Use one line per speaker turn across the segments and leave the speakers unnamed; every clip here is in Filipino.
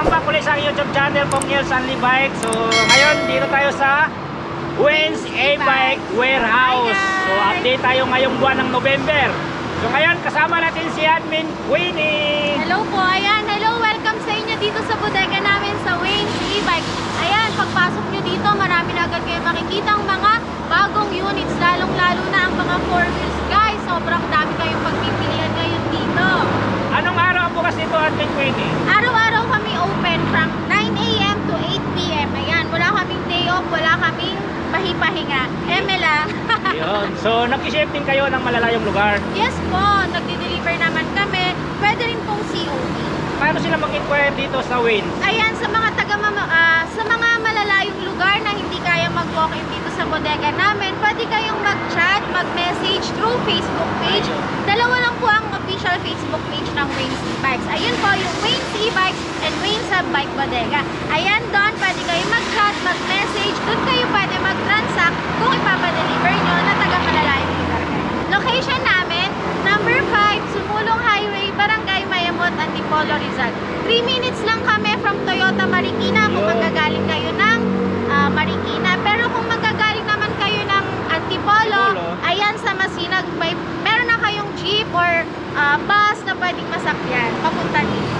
Welcome back ulit sa YouTube channel kong Niels Only Bike. So ngayon dito tayo sa Wayne's E-Bike Warehouse. So update tayo ngayong buwan ng November. So ngayon kasama natin si Admin Queenie.
Hello po, ayan, hello, welcome sa inyo dito sa bodega namin sa Wayne's E-Bike. Ayan, pagpasok nyo dito, marami na agad kayo makikitang mga bagong units, lalong-lalo na ang mga 4 wheels guys. Sobrang dami kayong pagpipilian ngayon dito.
Anong araw ang bukas dito, Admin Queenie?
Araw-araw kami open from 9 AM to 8 PM. Ayan, wala kaming day off, wala kaming pahipahinga. Emela.
Yun. So nag-shifting kayo ng malalayong lugar.
Yes po, nagdi-deliver naman kami. Pwede rin pong COD.
Paano sila mag-inquire dito sa Wayne's?
Ayan, sa mga sa mga malalayong lugar na hindi kaya mag-walk-in dito sa bodega namin, pwede kayong mag-chat, mag-message through Facebook page. Dalawa lang po ang official Facebook page ng Wayne's E-Bikes. Ayun po, yung Wayne's E-Bikes and Wayne's Bike Bodega. Ayan, doon pwede kayong mag-chat, mag-message. Doon kayo pwede mag-transact kung ipapadeliver nyo na taga-malalayong lugar kayo. Location namin, number 5, Sumulong Highway, Barangay Mayamot, Antipolo, Rizal. 3 minutes lang kami from Toyota Marikina kung magagaling kayo ng Marikina. Pero kung magagaling naman kayo ng Antipolo, ayan sa Masinag, meron na kayong jeep or bus na pwedeng masakyan papunta dito.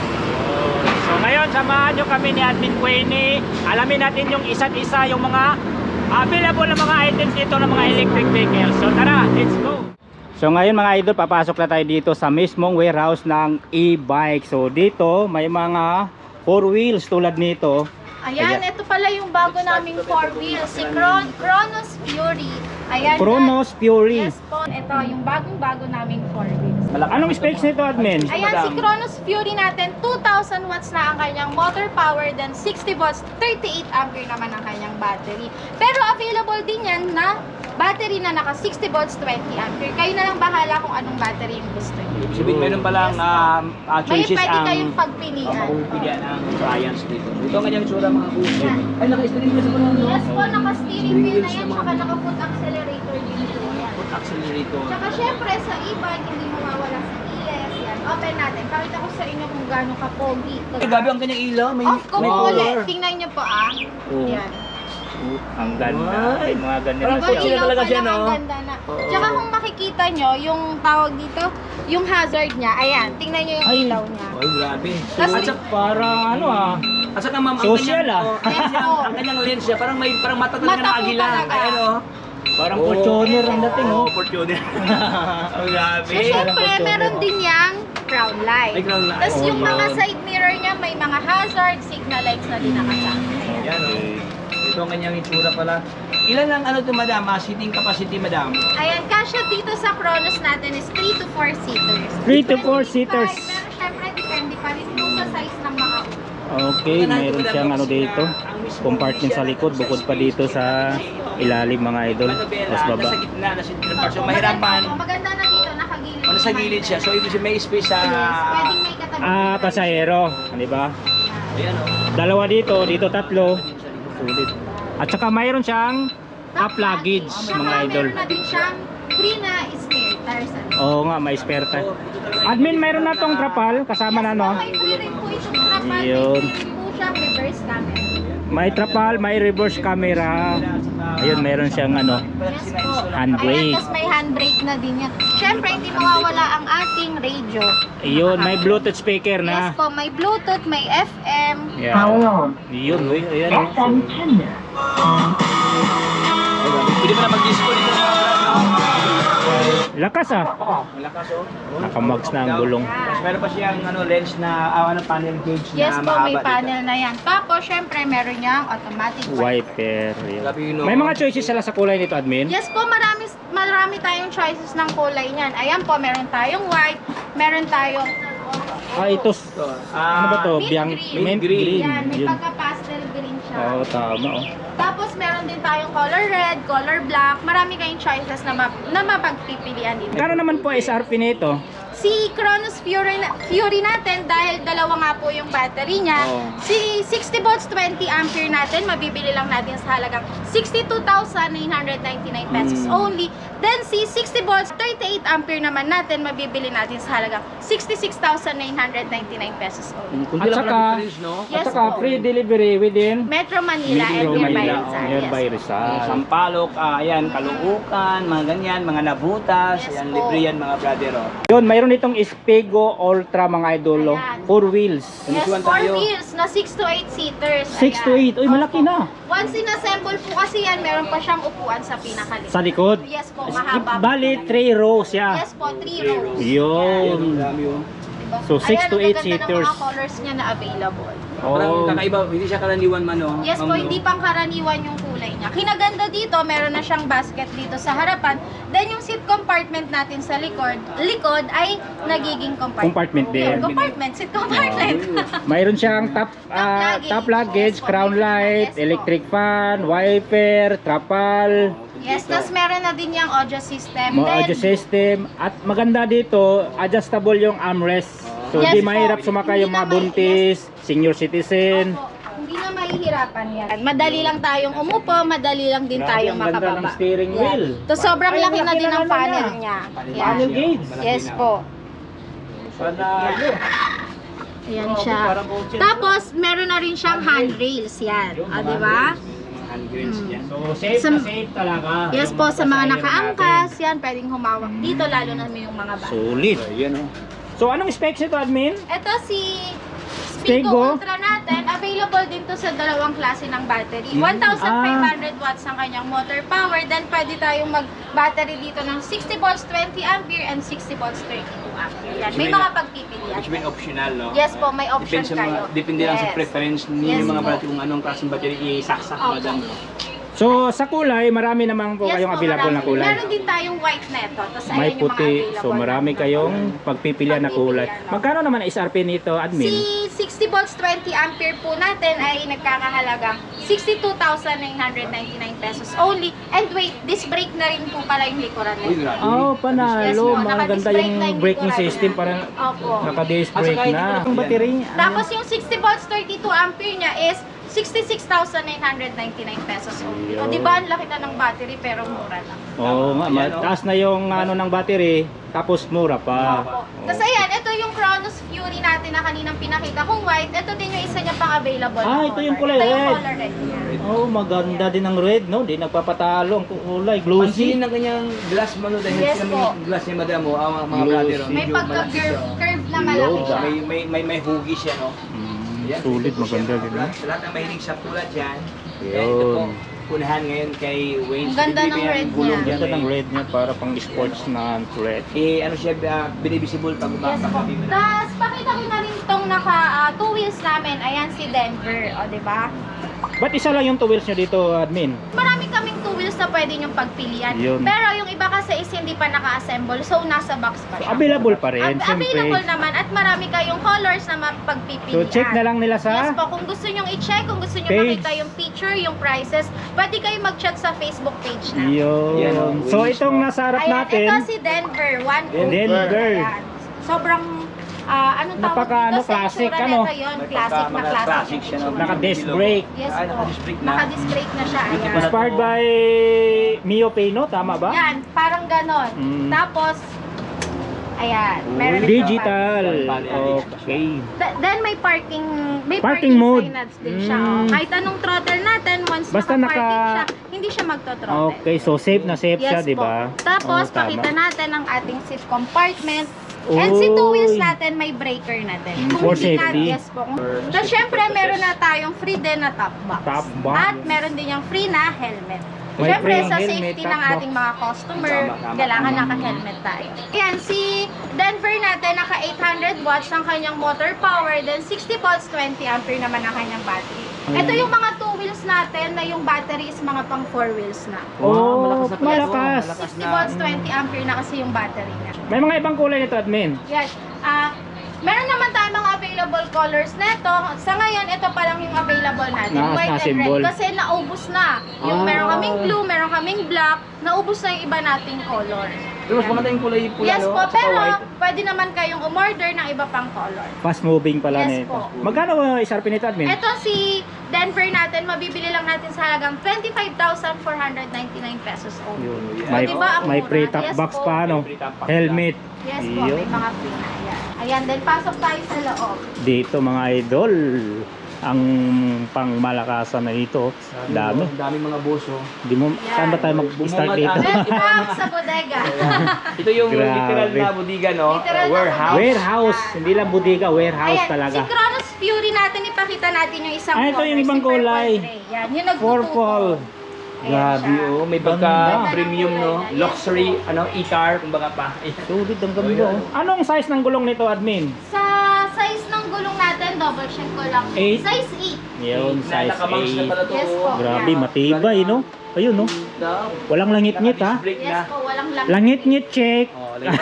So ngayon, samahan nyo kami ni Admin Queenie. Alamin natin yung isa't isa, yung mga available na mga items dito ng mga electric vehicles. So tara, let's go! So ngayon mga idol, papasok na tayo dito sa mismong warehouse ng e-bike. So dito, may mga 4 wheels tulad nito.
Ayan, ito pala yung bago naming 4 wheels, si Chronos Fury. Ayan,
Chronos Fury.
Yes po, ito yung bagong-bago naming 4 wheels.
Anong specs nito, Admin?
Ayan, si Chronos Fury natin, 2,000 watts na ang kanyang motor power, then 60 volts, 38 ampere naman ang kanyang battery. Pero available din yan na battery na naka 60 volts, 20 ampere. Kayo na lang bahala kung anong battery yung gusto niyo.
Sabihin, meron palang choices
Pwede
ang
kayong pagpilian.
makupilian ng Trians dito. Ito ang kanyang tsura mga kuso. Ay, naka-steering wheel sa pala.
Yes po, naka-steering wheel na yan, tsaka naka-foot accelerator din po yan.
Foot accelerator.
Tsaka syempre sa e-bike, hindi mawawala sa ES. Yan, open natin. Pakita ko sa inyo kung gaano ka-pogi.
Ay, gabi ang kanyang ilaw. May,
Off ko
may
po ulit.
color.
Tingnan nyo po ah.
Oh.
Yan.
Ang ganda. May mga ganyan
Parang
na
kotse
siya.
na talaga siya, no?
Ang ganda na.
Oo.
Tsaka kung makikita nyo, yung tawag dito, yung hazard niya, ayan, tingnan nyo yung ilaw niya.
Ay, grabe.
Kasi-
At saka,
Parang ano
at saka ma'am, ang
Social,
kanyang,
ah.
ang kanyang lens siya, parang mata talaga
Mata
ng
po
agila.
talaga.
Ayan, oh.
parang Fortuner ang dating,
Oh,
oh.
Fortuner. Ang grabe.
So, syempre, meron din yang crown light.
May crown light.
Tapos yung
Oh,
mga
yun.
side mirror niya, may mga hazard, signal lights na din nakasama.
Ayan, oh. Ito ang kanyang itsura pala. Ilan ang ano ito, madam? Seating capacity, madam?
Ayan, kasya dito sa Chronos natin is 3 to 4 seaters.
3 to 4
Depende
seaters.
pa, pero syempre, depende pa rin po sa size ng mga ulo.
Okay, meron siyang ano dito, compartment sa likod, bukod pa dito sa ilalim mga idol. Mas baba.
Nasa gitna, nasa gitna pa. So,
Opo,
mahirapan.
Maganda na dito, nakagilid.
O, nasa gilid siya. So, ibig sabihin may space sa...
Yes, pwedeng may katabi.
Pasahero, di ba?
Ayan, o.
Dalawa dito, dito tatlo. Sulit. At saka mayroon siyang up luggage, mga idol.
Meron na din siyang free na spare tires.
Oo nga, may spare tire. Admin, mayroon na tong trapal, kasama na no?
May free rin po itong trapal.
Yun.
May free po siyang reverse camera.
May trapal, may reverse camera. Ayun, meron siyang ano,
Yes po.
handbrake.
Ayan, tapos may handbrake na din yan. Siyempre, hindi mawawala ang ating radio.
Ayun, may Bluetooth speaker
Yes
na.
po, may Bluetooth, may FM.
Yeah. Yun, uy, ayan.
Pwede mo na mag-disco dito sa mga
Lakas ah.
malakas, o.
Nakamags na ang gulong.
Tapos meron pa siyang lens na panel gauge
Yes
na
po, may
mahaba
panel na yan. Tapos, siyempre, meron niyang automatic
Wiper. Yun.
Grabe yun, no?
May mga choices sila sa kulay nito, admin?
Yes po, marami tayong choices ng kulay niyan. Ayan po, meron tayong white, meron tayong
Ito.
Ito,
Ano ba to?
mint
Biang,
green.
mint green.
Yan, may
Yun.
pagka-pastel green siya.
Oo, tama. Oh.
Tapos meron din tayong color red, color black. Marami kayong choices na mapagpipilian dito.
Kano naman po SRP nito?
Si Chronos Fury natin, dahil dalawa nga po yung battery niya,
Oo.
si 60 volts 20 ampere natin, mabibili lang natin sa halagang 62,999 pesos only. Then si 60 volts 38 ampere naman natin, mabibili natin sa halagang 66,999 pesos only.
Kunti lang
At
pala
saka-
difference, no?
Yes
At saka
po.
free delivery within
Metro Manila and
Metro
nearby
Manila,
Rizal.
nearby
Yes.
Rizal.
Sampalok, ayan, Caloocan, mga ganyan, mga nabutas,
Yes
ayan,
po.
libre yan mga brother, oh.
Yun, mayroon itong Spego Ultra mga idolo.
Ayan.
4 wheels.
Yes,
Isuan
4
tayo.
wheels na 6 to 8 seaters.
6 to 8. Uy, malaki na.
Once in-assemble po kasi yan, meron pa siyang upuan sa pinakalikod.
Sa likod.
Yes po, mahaba.
Bali, 3 rows siya.
Yes po, 3 rows.
Yun.
Ayan, dami, oh.
Diba?
So, 6 to 8
Ayan, ang ganda ng
seaters.
mga colors niya na available.
Parang
Oh.
kakaiba, hindi siya karaniwan man, oh.
Yes po,
Ma'am, no?
hindi pang karaniwan yung kulay niya. Kinaganda dito, meron na siyang basket dito sa harapan. Then yung seat compartment natin sa likod ay nagiging compartment.
Compartment din.
Yun, compartment, seat compartment.
Mayroon siyang top luggage, crown light, electric fan, wiper, trapal,
Yes, tas meron na din yung audio system.
mga audio system. At maganda dito, adjustable yung armrest. So,
Yes
di
po.
mahirap sumakay yung
Hindi
mga
na may-
buntis, senior citizen.
Opo, hindi na mahihirapan yan. Madali lang tayong umupo, madali lang din
Grabe,
tayong
ang ganda
makababa.
ng steering wheel.
To sobrang
Ay,
laki na
laki
din
na
ng
naman
panel
niya.
niya.
Panel
Yan.
gauge.
Yes po.
Panalo.
Ayan
Oh,
siya.
parang boat yan.
Tapos, meron na rin siyang handrails yan. Ah, di ba?
Mga handgrills
Hmm.
yan.
So, safe
Sa-
na safe talaga.
Yes
Yung
po, sa mga
pasahero
nakaangkas,
natin.
yan, pwedeng humawak dito, lalo na yung mga bata.
Solid.
Ayan, oh.
So, anong specs ito, admin?
Ito si
Spego.
Spego Ultra natin, available din to sa dalawang klase ng battery. 1,500 watts ang kanyang motor power, then pwede tayong mag-battery dito ng 60 volts 20 ampere and 60 volts 32 ampere. Yan. May mga pagpipilian.
Which mean optional, no?
Yes po, may option
Depende sa
kayo.
depende lang sa
Yes.
preference ninyo
Yes
mga
po.
brother kung anong klaseng battery isaksak,
Opo.
madam, no?
So, sa kulay, marami naman po
Yes
kayong
po,
available na
marami.
kulay.
Meron din tayong white neto. Tapos
May
ayan yung mga
puti.
available
So, marami
na-
kayong pagpipilian na kulay.
Pagpipilian, no?
Magkano naman ang SRP nito, admin?
Si 60 volts 20 ampere po natin ay nagkakahalagang 62,999 pesos only. And wait, disc brake na rin po pala yung likuran
Uy,
nito.
grabe.
Oh,
Yes
panalo.
po,
Maganda
naka-disc brake
yung
na yung
braking
likuran
system.
niya.
Parang
Opo.
naka-disc
At
brake
saka hindi
na.
ko
Ang
na-
battery.
Tapos yung 60 volts 32 ampere niya is 66,999 pesos only. O
Yun.
diba, ang laki na ng battery pero mura lang.
Oo nga,
Ayan, oh.
mataas na yung ano ng battery. Tapos mura pa.
Opo. Tapos ayan, ito yung Chronos Fury natin na kaninang pinakita kong white. Ito din yung isa niya pang available.
Ah,
na
ito yung kulay
Ito yung
red.
color red niya.
Oh, maganda din ang red, no? Di nagpapatalo ang kulay.
Pansinin
Glossy.
ng kanyang glass mo, no? Dahil
Yes
sila
po.
yung glass niya, madam, oh, ang mga
Glossy.
brother, oh,
May
medyo malaki siya,
pagka-curve
oh.
curve na malaki
Low,
siya.
May hugis siya, no? Ayan,
Sulit,
ito po siya,
maganda
mga
din.
brad. Sa lahat ng mahilig sa pula dyan,
Yun.
ayan, ito po, punahan ngayon kay Wayne.
Ang ganda ng red niya.
Ganda ng red niya para pang sports na red.
Eh, ano siya, binivisible pag
Yes po.
umabakabi mo na.
Tapos, pakita ko na rin itong naka two wheels namin. Ayan si Denver. O, diba?
Ba't isa lang yung two wheels nyo dito, admin?
Marami kaming two wheels na pwede niyong pagpilian.
Yun.
Pero yung iba kasi is hindi pa naka-assemble. So, nasa box pa
So,
siya.
available pa rin,
Available
siyempre.
naman. At marami kayong colors na mapagpipilian.
So, check na lang nila
Yes
sa...
po, kung gusto nyong i-check, kung gusto nyo
Page.
makita yung picture, yung prices, pwede kayo mag-chat sa Facebook page na.
Yan, oh,
Yun. So,
wheels,
itong
no?
nasa harap
Ayan,
natin,
ito si Denver.
Denver.
Ayan. Sobrang, anong tawag
Napaka,
dito
ano,
sa
classic,
itsura
ano?
nito yun?
May
Classic na
mga
classic.
classic siya, no?
Naka-disc
Bilog.
brake.
Yes
Ay,
po.
naka-disc brake na.
Naka-disc brake na siya.
Dito
Ayan.
pala.
inspired by Mio Pino, tama ba?
Yan, parang ganon.
Mm.
Tapos, ayan, meron din
Digital.
Digital.
Okay.
Then may parking
Parking mode.
signage din siya.
Mm.
Oh. Kahit anong throttle natin, once
Basta
naka-parking siya, hindi siya magto-throttle.
Okay, so safe na safe siya,
Yes
di
po.
ba?
Tapos,
Oo, tama.
pakita natin ang ating seat compartment. And si two wheels
Uy.
natin, may breaker na din.
For
hindi
safety.
yes po. Tapos, syempre, meron na tayong free din na top box.
Top box.
At meron din yung free na helmet.
May
Syempre,
free
sa
helmet,
safety
top
ng
box.
ating mga customer,
Tama.
kailangan naka-helmet tayo. Ayan, si Denver natin, naka 800 watts ang kanyang motor power, then 60 volts 20 ampere naman ang kanyang battery. Ito yung mga two wheels natin na yung battery is mga pang four wheels na.
Oh,
malakas na pala.
malakas.
Malakas
60
na.
volts 20 ampere na kasi yung battery niya.
May mga ibang kulay nito, admin.
Yes. Meron naman tayo mga available available colors neto. Sa ngayon, ito pa lang yung available natin. White and
symbol.
red. Kasi naubos na. Yung meron kaming blue, meron kaming black. Naubos na yung iba nating color.
Pero mas maganda yung kulay pula,
Yes
no?
po,
Saka
pero
white.
pwede naman kayong umorder ng iba pang color.
Fast moving pala
Yes
nito.
po.
Magkano SRP nito, admin?
Ito si Denver natin, mabibili lang natin sa halagang 25,499 pesos only.
Yun,
May,
Diba ang
may
mura?
pre-top
Yes
box
po.
pa, ano?
May pre-top box
Helmet.
Yes po, may
Yun.
mga free na. Ayan. Ayan, then pasok tayo sa loob.
Dito mga idol, ang pangmalakasan na ito. Dami.
Ang daming mga boso.
Di mo, saan ba tayo mag-start
Bumungad
dito?
ang-
Welcome sa bodega.
Ito yung
Grabe.
literal na bodega, no?
Literal na
Warehouse.
Warehouse, hindi lang bodega, warehouse
Ayan,
talaga.
si Kronos Fury natin, ipakita natin yung isang
Ah, ito yung
color,
ibang
si Purple
kulay.
Gray. Yan, yung nagtutuko.
Purple.
Ayan
Grabe,
siya.
oh. May
Ganda.
pagka-premium, no? Luxury, ano, e-car, kumbaga pa.
Sulit ang ganda. Oh. Anong size ng gulong nito, admin?
Sa size ng gulong natin, double check ko lang.
Eight?
Size 8.
Yun, size
Nakabangs na
8.
pala to.
Yes po.
Grabe, matibay, no? Ayun, no? Walang langit-ngit, ha?
Break na.
Yes po, walang lang.
Langit-ngit check.
Oh, langit.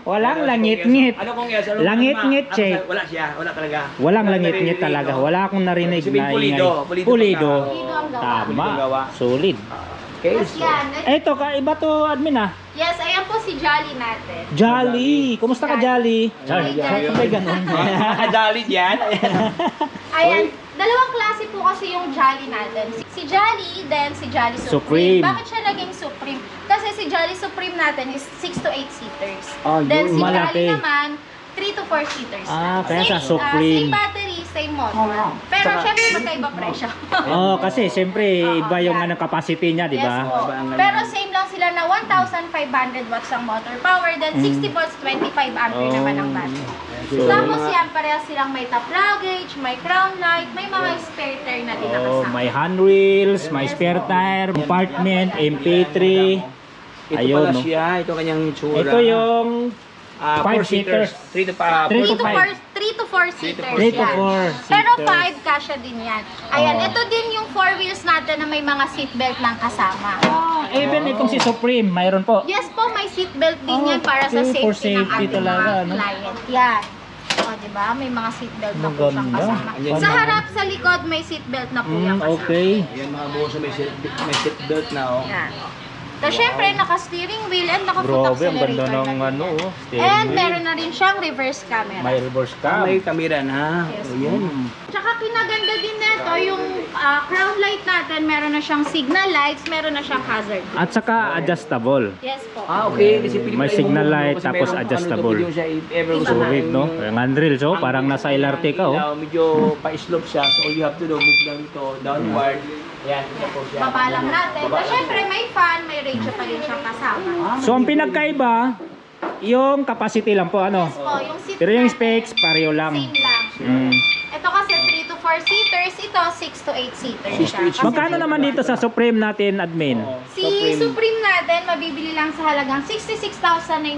Walang langit-ngit.
Ano kung yes? Ano,
Langit-ngit
ano,
check.
Wala siya, wala talaga.
Walang
Wala
langit-ngit
naririnig,
talaga.
no?
Wala akong narinig
Sabihin,
na
pulido.
ingay.
Pulido
Pulido.
pagka-
Pulido ang gawa.
Tama.
Pulido ang gawa.
Solid.
Okay,
Tapos
so,
yan.
Ito, kaiba to, admin, ah.
Yes, ayan po si Jolly natin.
Jolly. Kumusta ka, Jolly?
Jolly.
Sabay ganun.
Nakadali yan.
Ayan, dalawang klase po kasi yung Jolly natin. Si Jolly, then si Jolly
Supreme.
Supreme. Bakit siya naging Supreme? Kasi si Jolly Supreme natin is 6 to 8 seaters.
Oh,
Then
yun,
si
malaki.
Jolly naman, 3 to 4 seaters.
Ah,
na.
kaya sa
Same,
Supreme.
same battery, same motor. Pero syempre magkaiba presyo.
Oh, kasi siyempre iba yung
yan.
ano capacity niya, di
Yes
ba?
po.
Iba ang
Pero same lang sila na 1,500 watts ang motor power, then 60 volts, 25 ampere
Oh.
naman ang battery.
So,
Tapos yan, parehas silang may top luggage, may crown light, may mga spare tire na din
Oh,
nakasama.
may handrails, may spare tire, compartment, MP3.
Ito
Ayun,
pala
no?
siya, ito kanyang itsura.
Ito yung
4
five-seaters.
3 to
3 to
3 to 4 seaters
3 to
yan.
4
Pero
seaters.
5 kasya din yan. Ayan,
Oh.
ito din yung 4 wheels natin na may mga seatbelt ng kasama.
Even itong si Supreme, mayroon po.
Yes po, may seatbelt din
Oh,
yan para sa
okay,
safety,
for
ng
safety
ating
talaga,
mga
ano?
client. Yan. O, diba? May mga seatbelt na po siyang
Maganda.
kasama.
Ayan.
Sa harap, sa likod, may seatbelt na po yung kasama.
Okay.
Ayan mga boso, may seat belt na, oh.
Yan. Tapos syempre, naka-steering wheel and naka-foot
Grabe, ang
accelerator
ganda ng
na din
ano,
yan.
oh, steering
And
wheel.
meron na rin siyang reverse camera.
May reverse cam.
May kamera na.
Yes.
O yan.
Tsaka kinaganda din nito, yung crown light natin, meron na siyang signal lights, meron na siyang hazard lights.
At saka adjustable.
Yes po.
Okay. Kasi pili
May
pala yung
signal
move,
light,
kasi
tapos
meron,
adjustable.
Ano, siya, if ever gusto mo
Sulit, no?
yung-
Yung handrails, oh,
ang-
parang nasa LRT ka, oh.
ilaw, medyo pa-slope siya. So all you have to do, move lang ito, downward. Yan, ito po siya.
Baba lang natin.
Baba
Tapos syempre, may fan, may radio pa rin siyang kasama.
So, ang pinagkaiba, yung capacity lang po, ano?
Yes po, yung seat
Pero yung
natin,
specs, pareho lang.
same lang.
Mm.
Ito kasi 3 to 4 seaters, ito 6 to 8 seaters
6 to
siya.
8
Kasi
Magkano naman dito sa Supreme natin, admin?
Oo,
si Supreme natin, mabibili lang sa halagang 66,999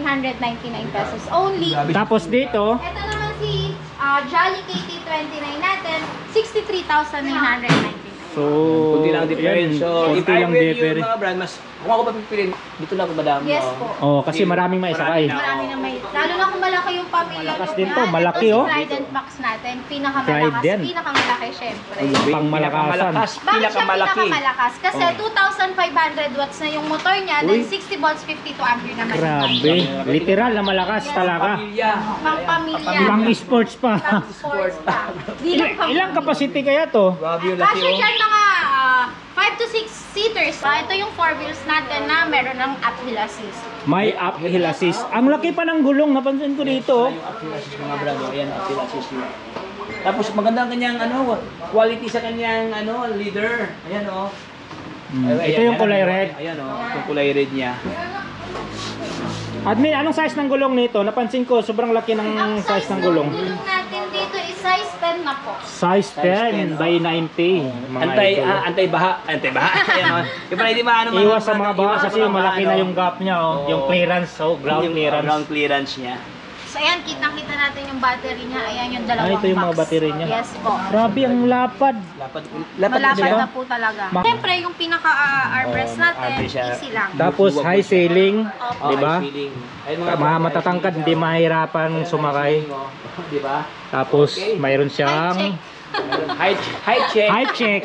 pesos only.
Grabe.
Tapos dito,
Ito naman si Jolly KT29 natin, 63,999.
so,
Kunti lang difference. So, if
kunti
I
lang
were you,
difference.
mga brand, mas, kung ako papipiliin, dito lang ako madam.
Yes
Oh.
po.
Oh, kasi maraming maisakay.
Marami na may, lalo na kung malaki yung pamilya.
Malakas
nyo
din to,
yan.
malaki,
Ito
oh.
si Trident Max natin, pinakamalakas,
Trident.
pinakamalaki syempre.
Pangmalakasan.
Bakit siya
Pinakamalaki.
pinakamalakas? Kasi
Oh.
2,500 watts na yung motor niya,
Uy.
then 60 volts, 52 ampere naman. yung
Grabe.
battery.
Literal na malakas talaga.
Pamilya.
Pang pamilya.
Pang sports pa.
Pang sports pa. Di lang pang
Ilang capacity kaya to?
Grabe yung laki,
Kasya
oh.
dyan mga 5 to 6 seaters. Ito yung 4 wheels natin na meron ng uphill assist.
May uphill assist. Ang laki pa ng gulong, napansin ko dito.
Yung Apple Assist mga brand, oh. Ayan, Apple Assist yun. Tapos maganda ang kanyang ano, quality sa kanyang ano, leader. Ayan, oh. Ay,
Ito
ayan,
yung kulay
ayan,
red.
Ayan, oh. Yung kulay red niya.
Admin, anong size ng gulong nito? Napansin ko, sobrang laki ng
Ang
size ng gulong.
natin dito is size 10 na po.
Size 10 by 90. Mga idol.
Anti-baha. Anti-baha. Ayan, oh. Yung pala hindi maano
Iwas sa mga baha
iwas sa
kasi
mga
malaki
baha,
na
no?
yung gap niya, oh.
Oo.
Yung clearance, oh, ground
Yung
clearance.
ground clearance niya.
So ayan, kitang-kita natin yung battery niya. Ayan yung dalawang
ito yung mga
box.
battery niya.
Yes po.
Grabe, ang lapad.
Lapad
Malapad
diba?
na po talaga.
Ma-
Siyempre, yung pinaka-armrest natin,
armrest siya.
easy lang.
Tapos high ceiling,
Opo.
di ba? Mga matatangkad, hindi mahirapan sumakay.
Di ba?
Tapos
Okay.
mayroon
Height
siyang
check.
Height check.
height check.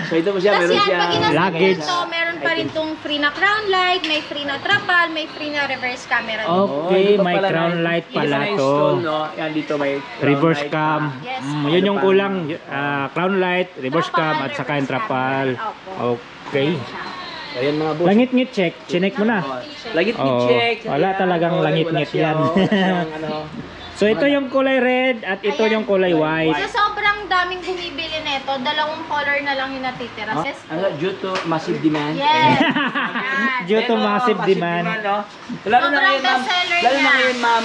So ito po siya,
Tapos
meron
yan,
siya.
pag inasal
luggage.
to, meron pa rin tong free na crown light, may free na trapal, may free na reverse camera din.
Okay,
ito pa
may
pala
crown
na-
light
hindi pa
pala
na-install,
to.
no? Yan dito may crown
Reverse
light
cam.
pa.
Yes.
Yun yung kulang, crown light, reverse cam
Trapal,
at saka yung
reverse
trapal.
camera. Opo.
Okay.
Ayan mga boss.
Langit-ngit check, chinek mo na.
Langit
Oo.
check.
Wala talagang langit-ngit yan.
Ano.
So ito yung kulay red at ito
Ayan.
yung kulay white.
So sobrang daming bumibili nito, dalawang color na lang yung natitira. Yes po.
Ano, due to massive demand.
Yes. Yan.
Due to
Ayan,
massive demand.
no? Lalo na
Sobrang
ngayon, ma'am.
bestseller
Lalo na
niya.
ngayon, ma'am.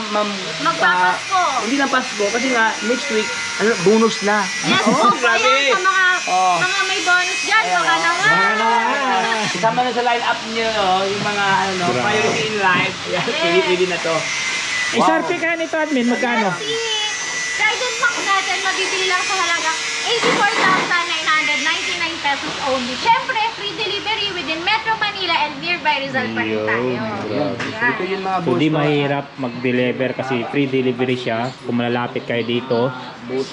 Magpapasko.
Hindi lang Pasko. Kasi nga, next week, ano, bonus na.
Yes po,
Oh,
kaya sa mga
Oh.
mga may bonus dyan,
Ayan,
baka
oh.
naman.
Baka naman.
Kasama na sa line-up niyo, no? Yung mga, ano, no,
Grabe.
priority in life. Ayan,
Yes.
pili na to.
Isarpi ka nito admin, magkano?
Si Trident Max natin, mabibili lang sa halagang 84,999 pesos only. Siyempre, free delivery within Metro Manila and nearby Rizal pa rin tayo.
Ayan. Ito yung mga
So
boss.
di
no?
mahirap mag-deliver kasi free delivery siya kung malalapit kayo dito,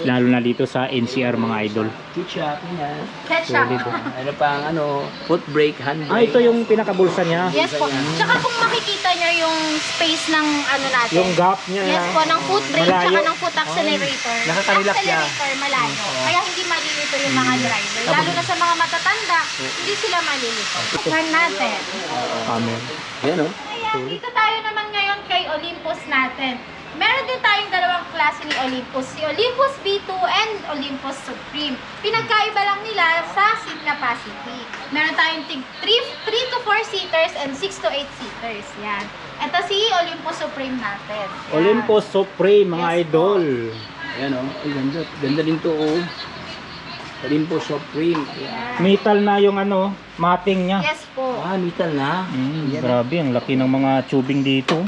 lalo na dito sa NCR mga idol.
Ketchup, yan.
Ketchup.
Ano pang, ano, foot brake, hand brake.
Ah, ito yung pinakabulsa niya.
Yes po. Tsaka kung makikita nyo yung space ng ano natin.
Yung gap niya.
Yes po, ng foot brake
Malayo.
tsaka ng foot accelerator.
Nakakarelax siya.
Accelerator, malayo. Kaya hindi malilito yung mga driver. Lalo na sa mga matatanda, hindi sila malilito. Tikman natin.
Amen.
Yan, no?
Ayan, dito tayo naman ngayon kay Olympus natin. Meron din tayong dalawang klase ni Olympus. Si Olympus V2 and Olympus Supreme. Pinagkaiba lang nila sa seat capacity. Meron tayong 3 to 4 seaters and 6 to 8 seaters. Yan. Ito si Olympus Supreme natin. Yan.
Olympus Supreme mga
Yes,
idol.
Ayan, oh. Ay, ganda. Ganda din to, oh. Olympus Supreme. Ayan.
Metal na yung ano, mating niya.
Yes po.
Ah, metal na. Yan.
Grabe, ang laki ng mga tubing dito.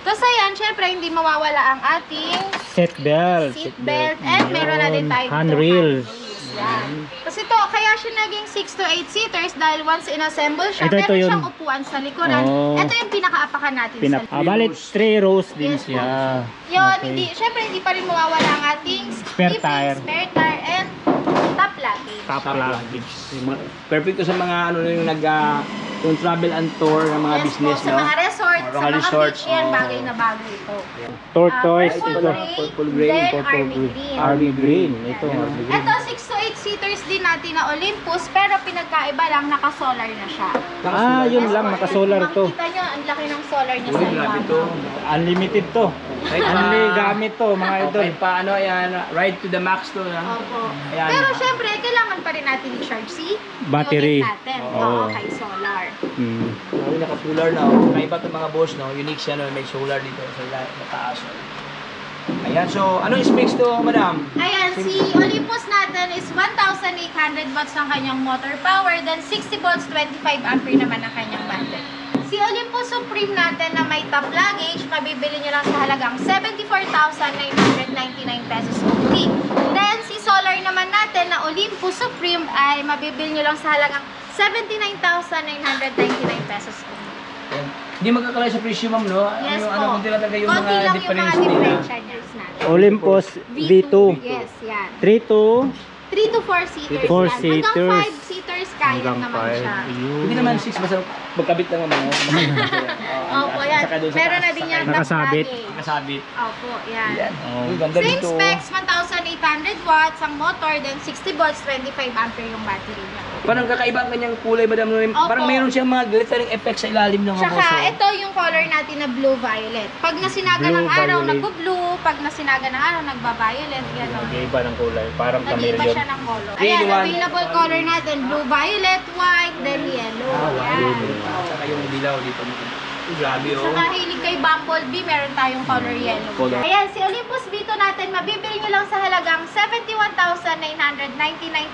Tapos ayan, syempre hindi mawawala ang ating
Seat belt.
seat belt and meron na din tayo
Handrails.
Yan. Kasi ito, kaya siya naging 6 to 8 seaters dahil once inassemble siya,
Ito
meron
yun.
siyang upuan sa likuran.
Oh.
Ito yung pinakaapakan natin sa
Balit 3 rows din
Yes,
siya.
Yun,
Okay.
hindi, syempre hindi pa rin mawawala ang ating
Spare
sleeping,
tire.
spare tire, and top luggage.
Top luggage.
Perfect to sa mga ano yung yung travel and tour ng mga
Yes
business,
po, sa
no?
mga resort,
Mga
sa mga
resort,
beach yan,
oh.
bagay na bagay ito.
Tortoise
Purple
ito.
gray,
Purple gray,
then
purple
army
gray.
green.
Army green. Ito,
Yan.
army green.
Ito, 6 to 8 seaters din natin na Olympus, pero pinagkaiba lang, naka-solar na siya.
Ah, yun lang, naka-solar to.
Makikita nyo, ang laki ng solar niya
Uy,
sa
grabe
ibabaw.
to.
Unlimited to.
Kahit pa-
Unli gamit to mga idol.
Okay, pa ano, ayan, ride to the max to, na.
Opo.
Ayan.
Pero syempre, kailangan pa rin natin i-charge si
Battery.
unit natin.
Oo.
Oo, kay solar.
Mm.
May naka-solar na, oh. Kaiba itong mga boss, no? Unique siya, no? May solar dito sa mataas. Ayan, so, anong specs to, madam?
Ayan, si Olympus natin is 1,800 watts ang kanyang motor power, then 60 volts, 25 ampere naman ang kanyang battery. Si Olympus Supreme natin na may top luggage, mabibili nyo lang sa halagang 74,999 pesos only. Then, si solar naman natin na Olympus Supreme ay mabibili nyo lang sa halagang 79,999 pesos only.
Ayan. Hindi magkakalay sa presyo, ma'am, no?
Yes
ano,
po.
ano kung talaga yung
Konti
mga
lang yung mga
difference nila.
differentials natin.
Olympus V2.
Yes, yan.
3 to
3 to 4 seaters
4
yan.
seaters.
Hanggang 5 seaters kaya
hanggang
naman
5.
siya.
Hindi naman 6, basta magkabit lang naman.
Opo, yan. Meron na din yan.
Nakasabit.
Nakasabit.
Opo, yan.
Yan.
Oh.
Uy, ganda
Same
dito.
specs, 1,800 watts ang motor, then 60 volts, 25 ampere yung battery niya.
Parang kakaiba ang kanyang kulay, madam.
Opo.
Parang mayroon siyang mga glittering effects sa ilalim ng mga
Tsaka,
boso.
ito yung color natin na blue-violet. Pag nasinaga ng araw,
Blue-violet.
nagbo-blue. Pag nasinaga ng araw, nagba-violet. Gano'n.
Nag-iiba ng kulay. Parang
Nag-iiba
chameleon.
siya ng color.
Green
Ayan,
one.
available color natin, blue-violet, white, then yellow. Yan.
Saka yung dilaw dito. Grabe, oh.
Saka hilig kay Bumblebee, meron tayong color yellow.
Color.
Ayan, si Olympus V2 natin, mabibili nyo lang sa halagang 71,999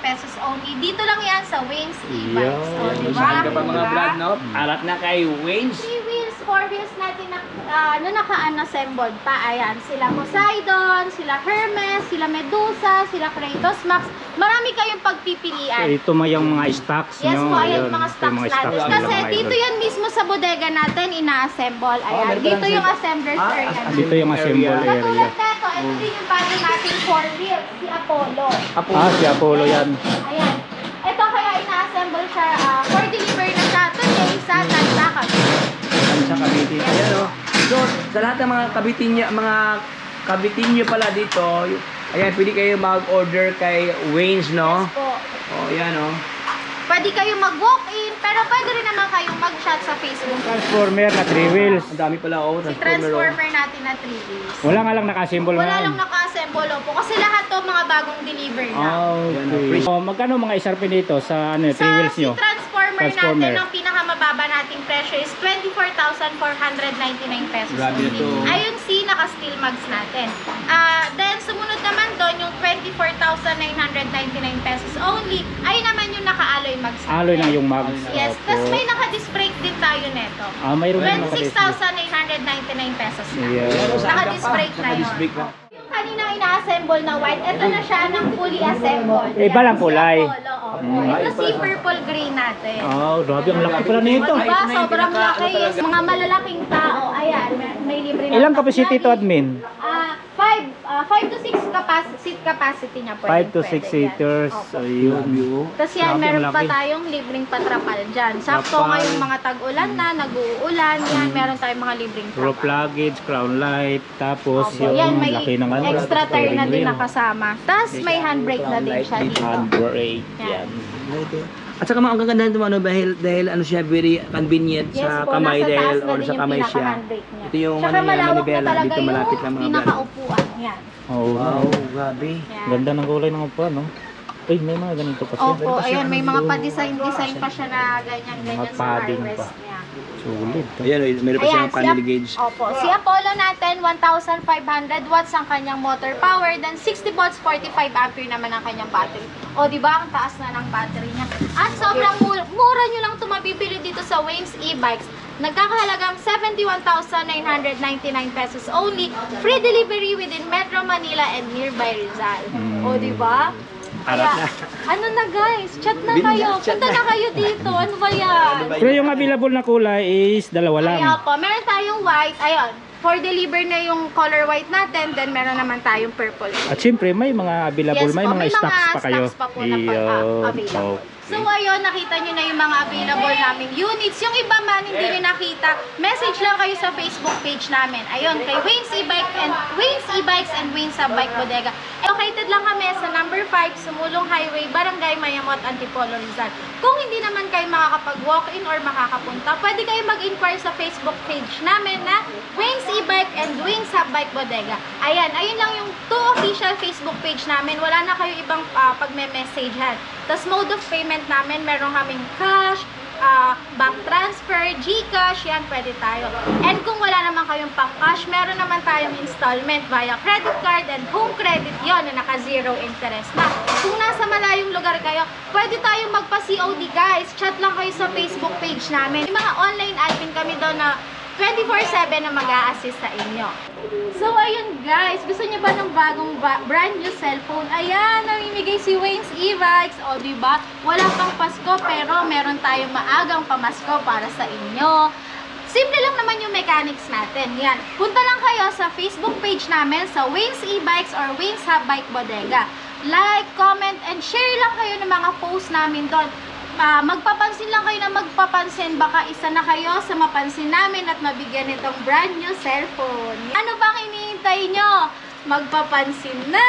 pesos only. Dito lang yan sa Wayne's E-Bikes.
Yeah.
O,
Ayan,
diba?
saan ka pa mga
Diba?
brand, no? Alat na kay Wayne's.
3 wheels 4 wheels natin na naka-unassembled pa. Ayan, sila Poseidon, sila Hermes, sila Medusa, sila Kratos Max. Marami kayong pagpipilian.
Ito mo yung mga stocks
Yes
nyo.
po, ayan
Ayun,
yung mga
ito
stocks
mga
natin.
stocks nila,
Kasi
mga
dito
idol.
yan mismo sa bodega natin, ina-assemble. Ayan,
meron
dito
palang
yung
sa-
assemblers area.
Dito yung assemble area.
Katulad nito, ito din yung bago natin 4 wheels, si Apollo.
Si Apollo yan.
Ayan. Ito kaya ina-assemble siya for delivery na siya today sa Tansa
Sa Cavite.
Ayan o. So, sa lahat ng mga kabitin nyo pala dito, ayan, pwede kayo mag-order kay Wayne's, no?
Yes po.
Oh, ayan o.
Pwede kayong mag-walk-in, pero pwede rin naman kayong mag-chat sa Facebook.
Transformer na 3 wheels.
Ang dami pala o.
Si transformer natin na 3 wheels.
Wala nga lang naka-assemble
Wala
ngayon.
lang naka-assemble po. Kasi lahat to mga bagong deliver na.
Okay. Magkano mga SRP dito sa 3 wheels nyo?
Si transformer
Transformer.
natin, ang pinakamababa nating presyo is 24,499 pesos
Grabe
only.
to.
Ayun si naka-steel mugs natin. Then, sumunod naman doon yung 24,999 pesos only. Ayun naman yung naka-alloy mugs natin.
Alloy na yung mags.
Yes,
Opo.
tapos may naka-disc brake din tayo neto.
Mayroon na mga
26,999 pesos na.
Yeah.
Naka-disc brake na yun. Yung kanina ina-assemble na white, ito na siya ng fully assembled.
Iba lang kulay.
Ito si purple gray natin.
Grabe ang laki pala nito.
Diba? Sobrang laki. Yes. Mga malalaking tao. Ayan, may libre na.
Ilang capacity to, admin?
5 to 6 seat capacity niya.
5 to 6 seaters. Ayun.
Tapos yan,
Grabe,
meron
ang
pa
laki.
tayong libreng patrapal dyan. Sakto
Trapal.
ngayong mga tag-ulan na, nag-uulan. Yan, meron tayong mga libreng
Rope
trapal.
luggage, crown light, tapos
Opo,
yung
yan, may
laki ng
extra tire na din
wheel.
nakasama. Tapos may handbrake na din siya dito.
Handbrake.
Yan.
Yan.
At saka ang gaganda nito ano dahil ano siya very convenient
Yes
sa
po,
kamay
nasa taas
dahil
na
or
din
sa
yung
kamay siya.
pinaka-handbrake niya.
Ito yung
Tsaka
ano niya,
malawak na
manibela,
talaga
dito malapit lang
yung
mga
pinakaupuan. Yan.
Oh,
Wow, grabe.
Yan.
ganda ng kulay ng upuan, no? Ay, may mga ganito pa siya.
Opo, ayan, may mga pa-design pa siya na ganyan-ganyan
Mga
sa
padding
armrest
pa.
niya.
Sulit.
Ayan, meron pa
Ayan,
siyang family gauge.
Opo, si Apollo natin, 1,500 watts ang kanyang motor power, then 60 volts, 45 ampere naman ang kanyang battery. O, di ba, ang taas na ng battery niya. At sobrang mura nyo lang ito mabibili dito sa Wayne's e-bikes. Nagkakahalagang 71,999 pesos only. Free delivery within Metro Manila and nearby Rizal. O, di ba? Kaya, ano na guys, chat na kayo. Punta na kayo dito. Ano ba yan?
Pero yung available na kulay is dalawa lang.
Ayan po, meron tayong white. Ayun, for deliver na yung color white natin. Then meron naman tayong purple.
At syempre, may mga available,
Yes
may
po,
mga stocks pa kayo.
stocks pa po na available.
Okay.
So ayun, nakita nyo na yung mga available naming units. Yung iba man, hindi nyo nakita, message lang kayo sa Facebook page namin. Ayun, kay Wayne's E-Bikes and Wayne's Bike Bodega. Located lang kami sa number 5, Sumulong Highway, Barangay Mayamot, Antipolo, Rizal. Kung hindi naman kayo makakapag-walk-in or makakapunta, pwede kayo mag-inquire sa Facebook page namin na Wayne's E-Bike and Wayne's Bike Bodega. Ayan, ayun lang yung 2 official Facebook page namin. Wala na kayo ibang pagme-messagehan. Tapos mode of payment namin, meron kaming cash, bank transfer, GCash, yan, pwede tayo. And kung wala naman kayong pang-cash, meron naman tayong installment via credit card and home credit yon na naka-zero interest na. Kung nasa malayong lugar kayo, pwede tayong magpa-COD guys. Chat lang kayo sa Facebook page namin. May mga online admin kami doon na 24/7 na mag-a-assist sa inyo. So, ayun guys, gusto niyo ba ng bagong brand new cellphone? Ayan, namimigay si Wayne's e-bikes. O, diba? Wala pang Pasko, pero meron tayong maagang pamasko para sa inyo. Simple lang naman yung mechanics natin. Yan. Punta lang kayo sa Facebook page namin sa Wayne's e-bikes or Wayne's Bike Bodega. Like, comment, and share lang kayo ng mga post namin doon. Magpapansin lang kayo na magpapansin, baka isa na kayo sa mapansin namin at mabigyan nitong brand new cellphone. Ano bang hinihintay nyo? Magpapansin na!